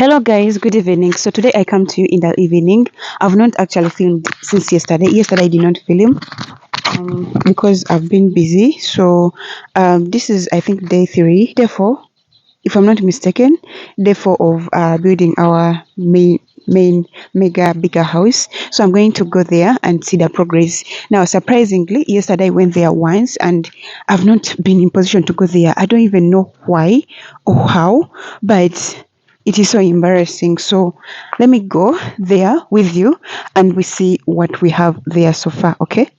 Hello guys, good evening. So today I come to you in the evening. I've not actually filmed since yesterday. Yesterday I did not film because I've been busy. So this is I think day three, day four, if I'm not mistaken, day four of building our main mega bigger house. So I'm going to go there and see the progress. Now surprisingly, yesterday I went there once and I've not been in position to go there. I don't even know why or how, but it is so embarrassing. So let me go there with you and we see what we have there so far. Okay,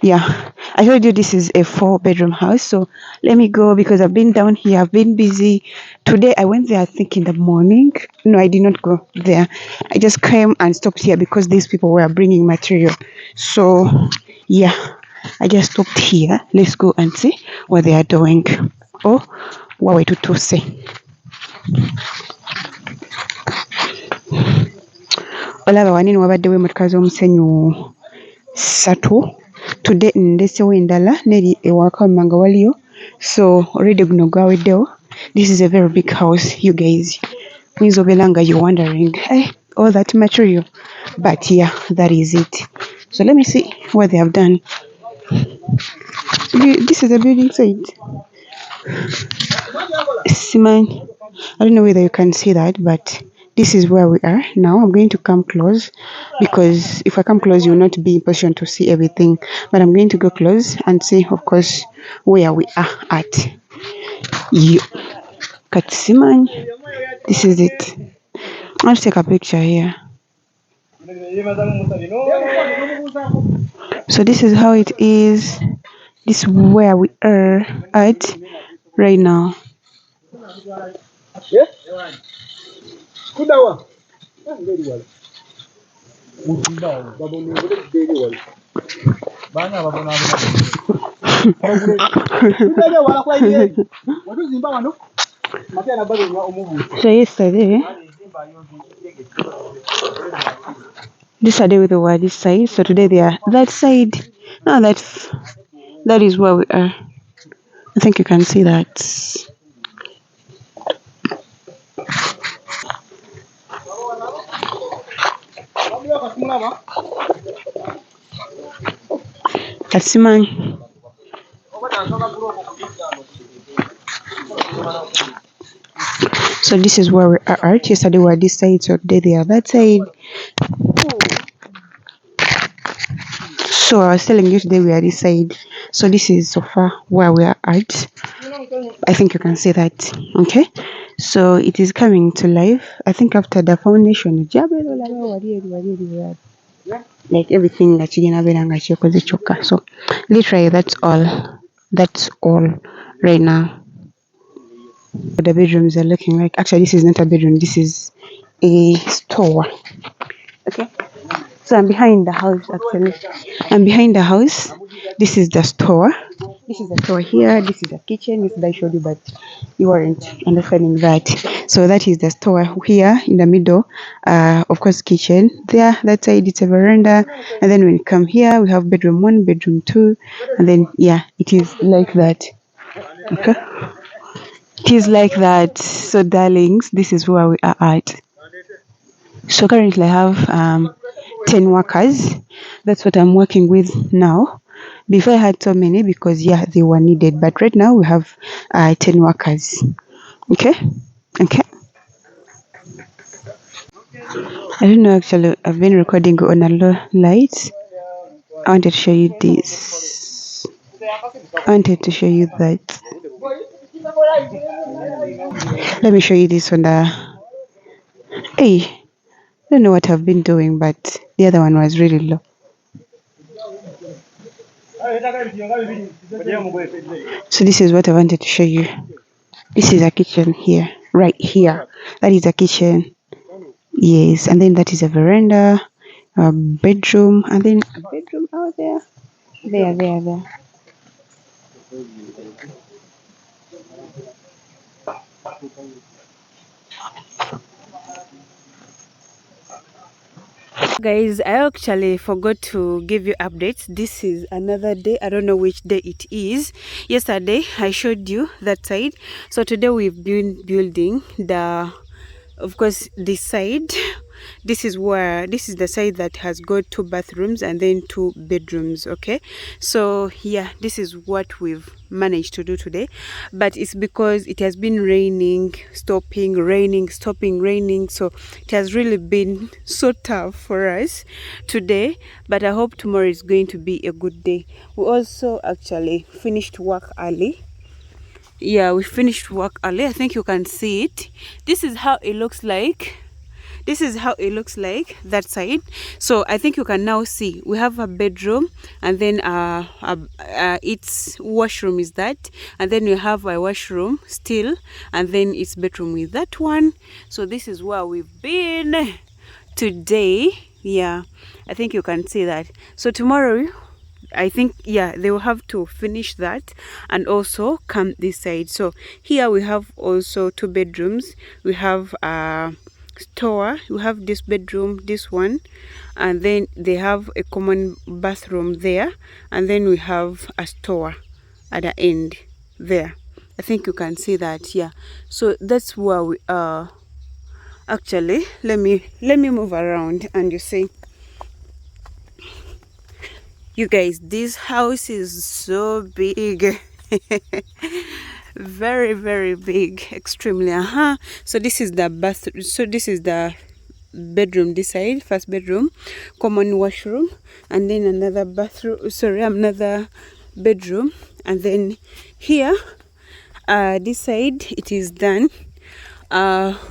yeah, I told you this is a four-bedroom house. So let me go because I've been down here, I've been busy. Today I went there, I think in the morning. No, I did not go there. I just came and stopped here because these people were bringing material. So yeah, I just stopped here. Let's go and see what they are doing. Oh, what we to say. Olaba wanini wabaddewo emmotoka z'omusenyu ssatu. Tudde ndesewo endala neri ewaka mmanga waliyo. So already guno gwaweddewo. This is a very big house, you guys. Muyinza obeera nga you're wondering, hey, all that material. But yeah, that is it. So let me see what they have done. This is a building site. Simon, I don't know whether you can see that, but this is where we are now. I'm going to come close because if I come close, you'll not be in position to see everything. But I'm going to go close and see, of course, where we are at. You, Katsiman, this is it. I'll take a picture here. So this is how it is. This is where we are at right now. So yesterday, with the word this side. So today they are that side. Now that is where we are. I think you can see that. That's mine. So this is where we are at. Yesterday we were this side, so today they are that side. So I was telling you today we are this side. So this is so far where we are at. I think you can see that. Okay. So it is coming to life. I think after the foundation, like everything that you can. So literally that's all. That's all right now. The bedrooms are looking like, actually this is not a bedroom, this is a store. Okay, so I'm behind the house. Actually I'm behind the house. This is the store. This is the store here. This is the kitchen. This is I showed you, but you weren't understanding that. So that is the store here in the middle. Of course, kitchen there. That side it's a veranda, and then when you come here, we have bedroom 1, bedroom 2, and then yeah, it is like that. Okay, it is like that. So darlings, this is where we are at. So currently I have 10 workers. That's what I'm working with now. Before I had so many because yeah, they were needed, but right now we have 10 workers. Okay. I don't know, actually I've been recording on a low light. I wanted to show you this. I wanted to show you that. Let me show you this on the hey, I don't know what I've been doing, but the other one was really low. So this is what I wanted to show you. This is a kitchen here, right here. That is a kitchen. Yes, and then that is a veranda, a bedroom, and then a bedroom out there. There. Guys, I actually forgot to give you updates. This is another day. I don't know which day it is. Yesterday I showed you that side. So today we've been building the of course, this side, this is the side that has got 2 bathrooms and then 2 bedrooms. Okay, so yeah, this is what we've managed to do today, but it's because it has been raining, stopping, raining, stopping, raining, so it has really been so tough for us today, but I hope tomorrow is going to be a good day. We also actually finished work early. Yeah, we finished work early. I think you can see it. This is how it looks like. This is how it looks like, that side. So I think you can now see we have a bedroom, and then its washroom is that, and then we have a washroom still, and then its bedroom with that one. So this is where we've been today. Yeah, I think you can see that. So tomorrow, I think, yeah, they will have to finish that and also come this side. So here we have also 2 bedrooms. We have a store. We have this bedroom, this one, and then they have a common bathroom there, and then we have a store at the end there. I think you can see that. Yeah, so that's where we are. Actually, let me move around and you see. You guys, this house is so big. Very, very big, extremely. So this is the bathroom. So this is the bedroom, this side, first bedroom, common washroom, and then another bathroom, sorry, another bedroom, and then here, this side, it is done.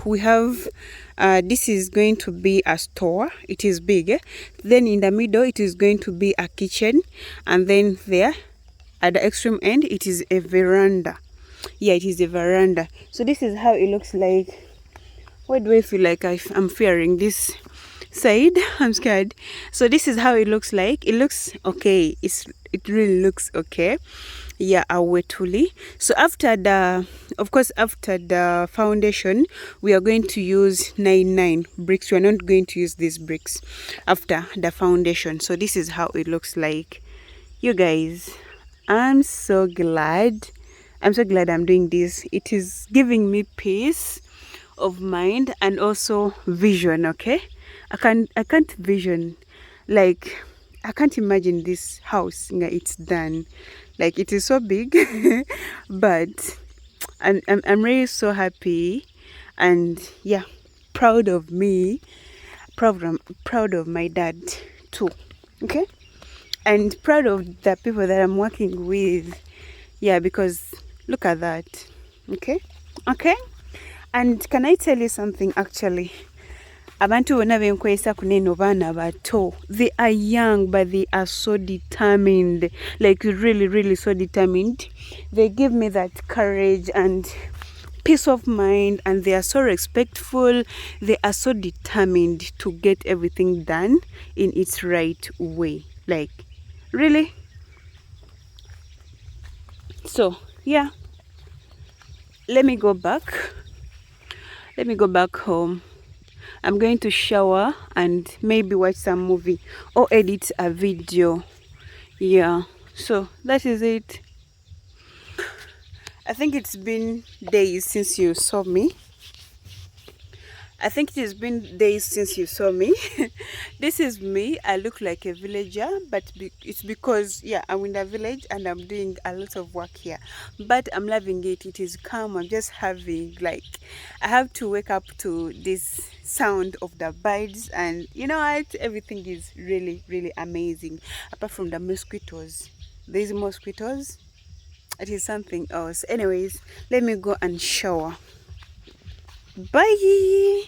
We have this is going to be a store. It is big. Then in the middle it is going to be a kitchen, and then there at the extreme end it is a veranda. Yeah, it is a veranda. So this is how it looks like. Why do I feel like I'm fearing this side? I'm scared. So this is how it looks like. It looks okay. It really looks okay. Yeah, awetuli. So after the, of course, after the foundation, we are going to use 9 bricks. We are not going to use these bricks after the foundation. So this is how it looks like. You guys, I'm so glad. I'm so glad I'm doing this. It is giving me peace of mind and also vision. Okay, I can't vision, like, I can't imagine this house. It's done. Like, it is so big, but I'm really so happy, and yeah, proud of me, proud of my dad too. Okay, and proud of the people that I'm working with. Yeah, because look at that. Okay, okay. And can I tell you something? Actually, abantu bonna benkwesa kuneno baana bato, they are young but they are so determined, like really, really so determined. They give me that courage and peace of mind, and they are so respectful. They are so determined to get everything done in its right way, like really. So yeah, let me go back home. I'm going to shower and maybe watch some movie or edit a video. Yeah, so that is it. I think it's been days since you saw me. I think it has been days since you saw me. This is me. I look like a villager, but it's because, yeah, I'm in the village and I'm doing a lot of work here. But I'm loving it. It is calm. I'm just having, like, I have to wake up to this sound of the birds, and you know what? Everything is really, really amazing. Apart from the mosquitoes. These mosquitoes, it is something else. Anyways, let me go and shower. Bye.